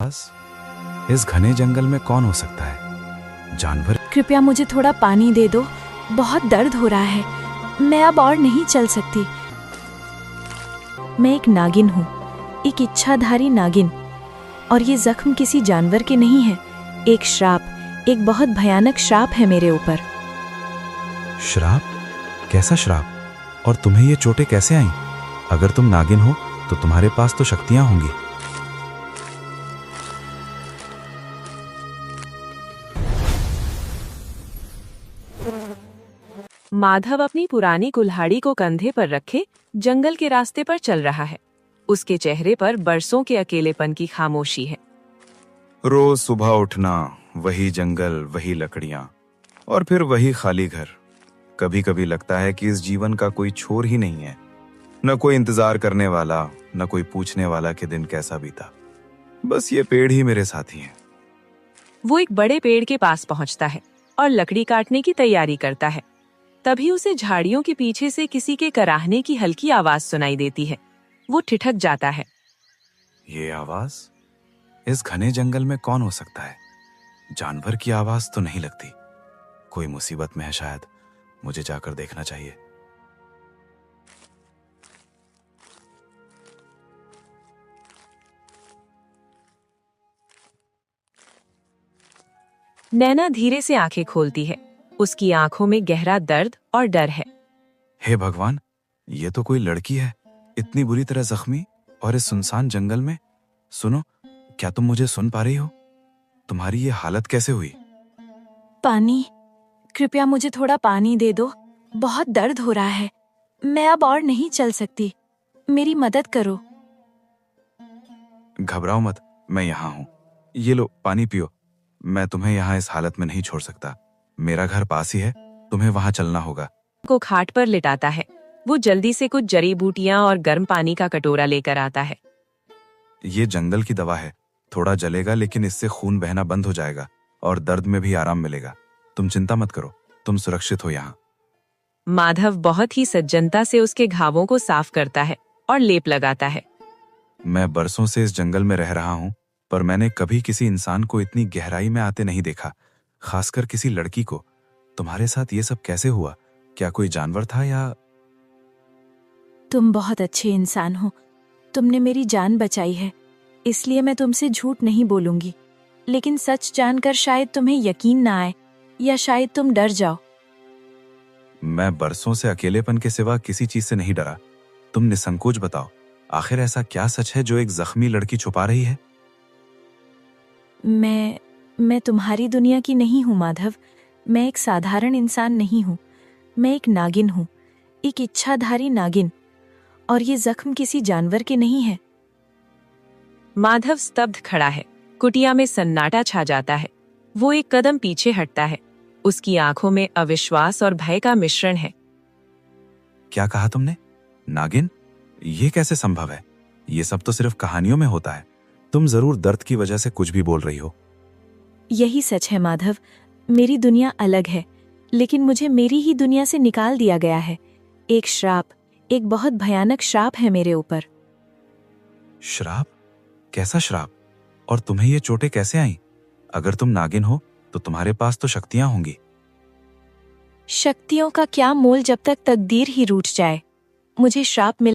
बस इस घने जंगल में कौन हो सकता है? जानवर? कृपया मुझे थोड़ा पानी दे दो, बहुत दर्द हो रहा है, मैं अब और नहीं चल सकती। मैं एक नागिन हूँ, एक इच्छाधारी नागिन, और ये जख्म किसी जानवर के नहीं है। एक श्राप, एक बहुत भयानक श्राप है मेरे ऊपर। श्राप? कैसा श्राप? और तुम्हें ये चोटें कैसे आईं? अगर तुम नागिन हो तो तुम्हारे पास तो शक्तियां होंगी। माधव अपनी पुरानी कुल्हाड़ी को कंधे पर रखे जंगल के रास्ते पर चल रहा है। उसके चेहरे पर बरसों के अकेलेपन की खामोशी है। रोज सुबह उठना, वही जंगल, वही लकड़ियां, और फिर वही खाली घर। कभी कभी लगता है कि इस जीवन का कोई छोर ही नहीं है, न कोई इंतजार करने वाला, न कोई पूछने वाला कि दिन कैसा बीता। बस ये पेड़ ही मेरे साथी हैं। वो एक बड़े पेड़ के पास पहुंचता है और लकड़ी काटने की तैयारी करता है। तभी उसे झाड़ियों के पीछे से किसी के कराहने की हल्की आवाज सुनाई देती है। वो ठिठक जाता है। ये आवाज? इस घने जंगल में कौन हो सकता है? जानवर की आवाज तो नहीं लगती। कोई मुसीबत में है शायद, मुझे जाकर देखना चाहिए। नैना धीरे से आंखें खोलती है। उसकी आंखों में गहरा दर्द और डर है। हे भगवान, ये तो कोई लड़की है, इतनी बुरी तरह जख्मी, और इस सुनसान जंगल में। सुनो, क्या तुम मुझे सुन पा रही हो? तुम्हारी ये हालत कैसे हुई? पानी, कृपया मुझे थोड़ा पानी दे दो, बहुत दर्द हो रहा है, मैं अब और नहीं चल सकती, मेरी मदद करो। घबराओ मत, मैं यहाँ हूँ। ये लो पानी पियो। मैं तुम्हें यहाँ इस हालत में नहीं छोड़ सकता। मेरा घर पास ही है, तुम्हें वहां चलना होगा। को खाट पर लिटाता है। वो जल्दी से कुछ जड़ी बूटियां और गर्म पानी का कटोरा लेकर आता है। ये जंगल की दवा है, थोड़ा जलेगा लेकिन इससे खून बहना बंद हो जाएगा और दर्द में भी आराम मिलेगा। तुम चिंता मत करो, तुम सुरक्षित हो यहाँ। माधव बहुत ही सज्जनता से उसके घावों को साफ करता है और लेप लगाता है। मैं बरसों से इस जंगल में रह रहा हूँ, पर मैंने कभी किसी इंसान को इतनी गहराई में आते नहीं देखा, खासकर किसी लड़की को। तुम्हारे साथ ये सब कैसे हुआ? क्या कोई जानवर था या? तुम बहुत अच्छे इंसान हो, तुमने मेरी जान बचाई है, इसलिए मैं तुमसे झूठ नहीं बोलूंगी। लेकिन सच जानकर शायद तुम्हें यकीन ना आए, या शायद तुम डर जाओ। मैं बरसों से अकेलेपन के सिवा किसी चीज से नहीं डरा। तुम निसंकोच बताओ, आखिर ऐसा क्या सच है जो एक जख्मी लड़की छुपा रही है? मैं तुम्हारी दुनिया की नहीं हूँ माधव। मैं एक साधारण इंसान नहीं हूँ, मैं एक नागिन हूँ, एक इच्छाधारी नागिन, और ये जख्म किसी जानवर के नहीं है। माधव स्तब्ध खड़ा है। कुटिया में सन्नाटा छा जाता है। वो एक कदम पीछे हटता है। उसकी आंखों में अविश्वास और भय का मिश्रण है। क्या कहा तुमने? नागिन? ये कैसे संभव है? ये सब तो सिर्फ कहानियों में होता है। तुम जरूर दर्द की वजह से कुछ भी बोल रही हो। यही सच है माधव, मेरी दुनिया अलग है, लेकिन मुझे मेरी ही दुनिया से निकाल दिया गया है। एक श्राप, एक बहुत भयानक श्राप है मेरे ऊपर। श्राप? कैसा श्राप? और तुम्हें ये चोटें कैसे आईं? अगर तुम नागिन हो तो तुम्हारे पास तो शक्तियां होंगी। शक्तियों का क्या मोल जब तक तकदीर ही रूठ जाए। मुझे श्राप मिल